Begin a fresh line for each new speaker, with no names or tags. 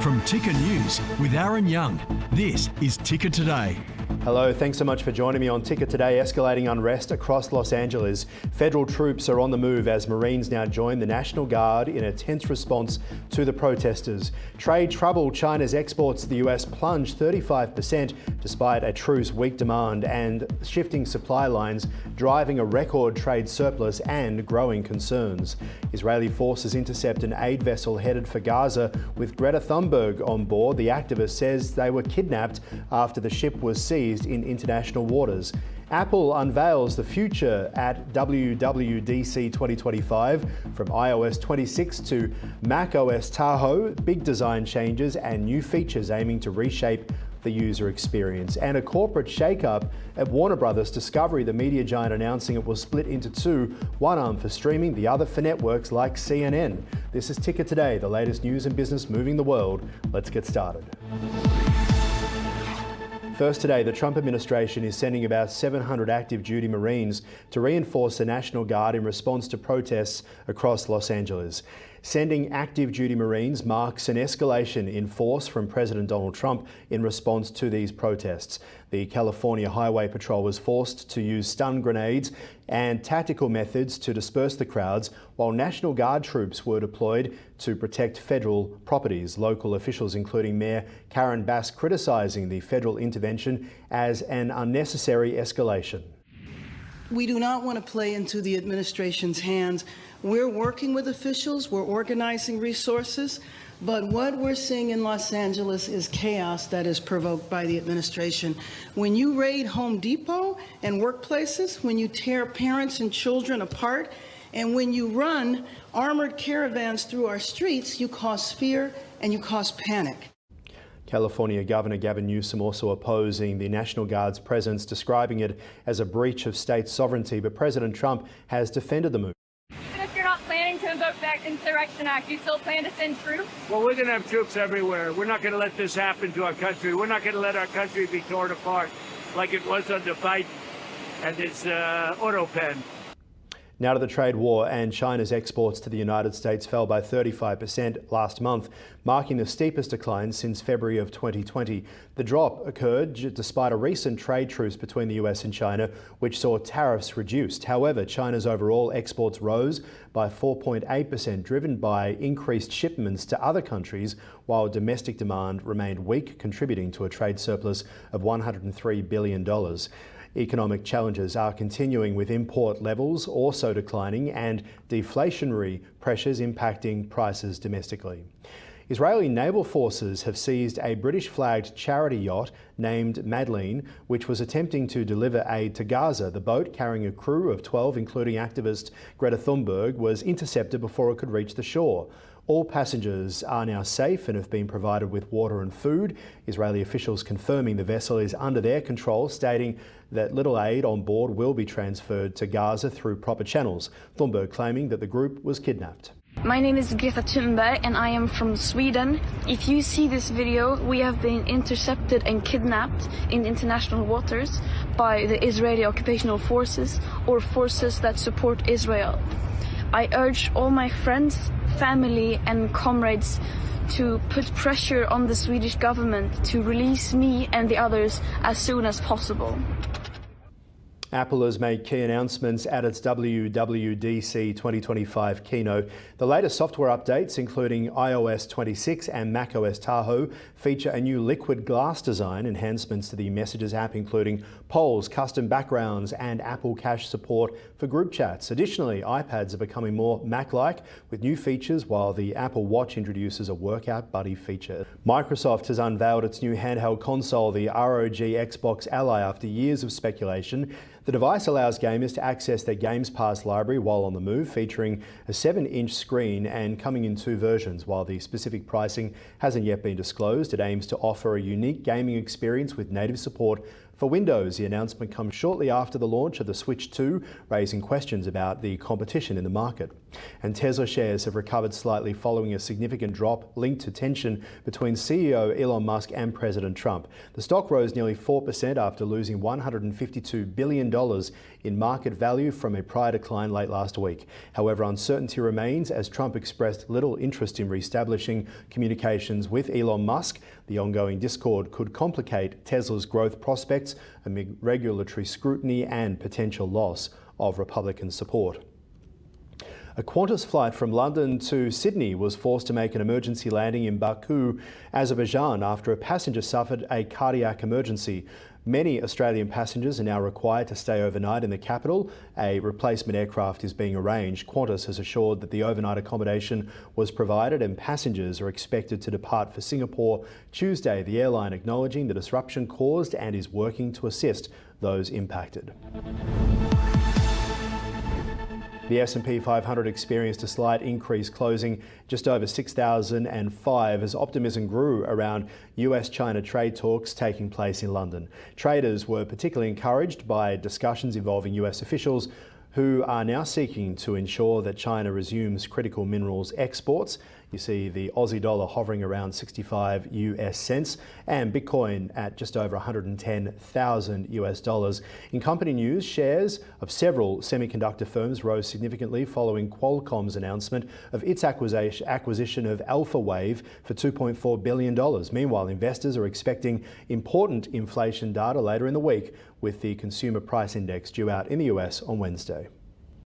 From Ticker News with Aaron Young, this is Ticker Today.
Hello, thanks so much for joining me on Ticker Today. Escalating unrest across Los Angeles. Federal troops are on the move as Marines now join the National Guard in a tense response to the protesters. Trade trouble. China's exports to the US plunged 35% despite a truce, weak demand and shifting supply lines driving a record trade surplus and growing concerns. Israeli forces intercept an aid vessel headed for Gaza with Greta Thunberg on board. The activist says they were kidnapped after the ship was seized in international waters. Apple unveils the future at WWDC 2025, from iOS 26 to macOS Tahoe, big design changes and new features aiming to reshape the user experience. And a corporate shake-up at Warner Brothers Discovery, the media giant announcing it will split into two, one arm for streaming, the other for networks like CNN. This is Ticker Today, the latest news and business moving the world. Let's get started. First today, the Trump administration is sending about 700 active duty Marines to reinforce the National Guard in response to protests across Los Angeles. Sending active duty Marines marks an escalation in force from President Donald Trump in response to these protests. The California Highway Patrol was forced to use stun grenades and tactical methods to disperse the crowds, while National Guard troops were deployed to protect federal properties. Local officials, including Mayor Karen Bass, criticising the federal intervention as an unnecessary escalation.
We do not want to play into the administration's hands. We're working with officials, we're organizing resources, but what we're seeing in Los Angeles is chaos that is provoked by the administration. When you raid Home Depot and workplaces, when you tear parents and children apart, and when you run armored caravans through our streets, you cause fear and you cause panic.
California Governor Gavin Newsom also opposing the National Guard's presence, describing it as a breach of state sovereignty, but President Trump has defended the move.
Even if you're not planning to invoke that Insurrection Act, you still plan to send troops?
Well, we're going to have troops everywhere. We're not going to let this happen to our country. We're not going to let our country be torn apart like it was under Biden and his auto pen.
Now to the trade war, and China's exports to the United States fell by 35% last month, marking the steepest decline since February of 2020. The drop occurred despite a recent trade truce between the US and China, which saw tariffs reduced. However, China's overall exports rose by 4.8%, driven by increased shipments to other countries, while domestic demand remained weak, contributing to a trade surplus of $103 billion. Economic challenges are continuing, with import levels also declining and deflationary pressures impacting prices domestically. Israeli naval forces have seized a British-flagged charity yacht named Madeleine, which was attempting to deliver aid to Gaza. The boat, carrying a crew of 12, including activist Greta Thunberg, was intercepted before it could reach the shore. All passengers are now safe and have been provided with water and food. Israeli officials confirming the vessel is under their control, stating that little aid on board will be transferred to Gaza through proper channels. Thunberg claiming that the group was kidnapped.
My name is Greta Thunberg and I am from Sweden. If you see this video, we have been intercepted and kidnapped in international waters by the Israeli occupational forces or forces that support Israel. I urge all my friends, family and comrades to put pressure on the Swedish government to release me and the others as soon as possible.
Apple has made key announcements at its WWDC 2025 keynote. The latest software updates, including iOS 26 and macOS Tahoe, feature a new liquid glass design, enhancements to the Messages app, including polls, custom backgrounds, and Apple Cash support for group chats. Additionally, iPads are becoming more Mac-like with new features, while the Apple Watch introduces a workout buddy feature. Microsoft has unveiled its new handheld console, the ROG Xbox Ally, after years of speculation. The device allows gamers to access their Games Pass library while on the move, featuring a 7-inch screen and coming in two versions. While the specific pricing hasn't yet been disclosed, it aims to offer a unique gaming experience with native support For Windows, the announcement comes shortly after the launch of the Switch 2, raising questions about the competition in the market. And Tesla shares have recovered slightly following a significant drop linked to tension between CEO Elon Musk and President Trump. The stock rose nearly 4% after losing $152 billion in market value from a prior decline late last week. However, uncertainty remains as Trump expressed little interest in re-establishing communications with Elon Musk. The ongoing discord could complicate Tesla's growth prospects amid regulatory scrutiny and potential loss of Republican support. A Qantas flight from London to Sydney was forced to make an emergency landing in Baku, Azerbaijan, after a passenger suffered a cardiac emergency. Many Australian passengers are now required to stay overnight in the capital. A replacement aircraft is being arranged. Qantas has assured that the overnight accommodation was provided and passengers are expected to depart for Singapore Tuesday, the airline acknowledging the disruption caused and is working to assist those impacted. The S&P 500 experienced a slight increase, closing just over 6,005 as optimism grew around US-China trade talks taking place in London. Traders were particularly encouraged by discussions involving US officials who are now seeking to ensure that China resumes critical minerals exports. You see the Aussie dollar hovering around 65 US cents and Bitcoin at just over 110,000 US dollars. In company news, shares of several semiconductor firms rose significantly following Qualcomm's announcement of its acquisition of Alphawave for $2.4 billion. Meanwhile, investors are expecting important inflation data later in the week, with the Consumer Price Index due out in the US on Wednesday.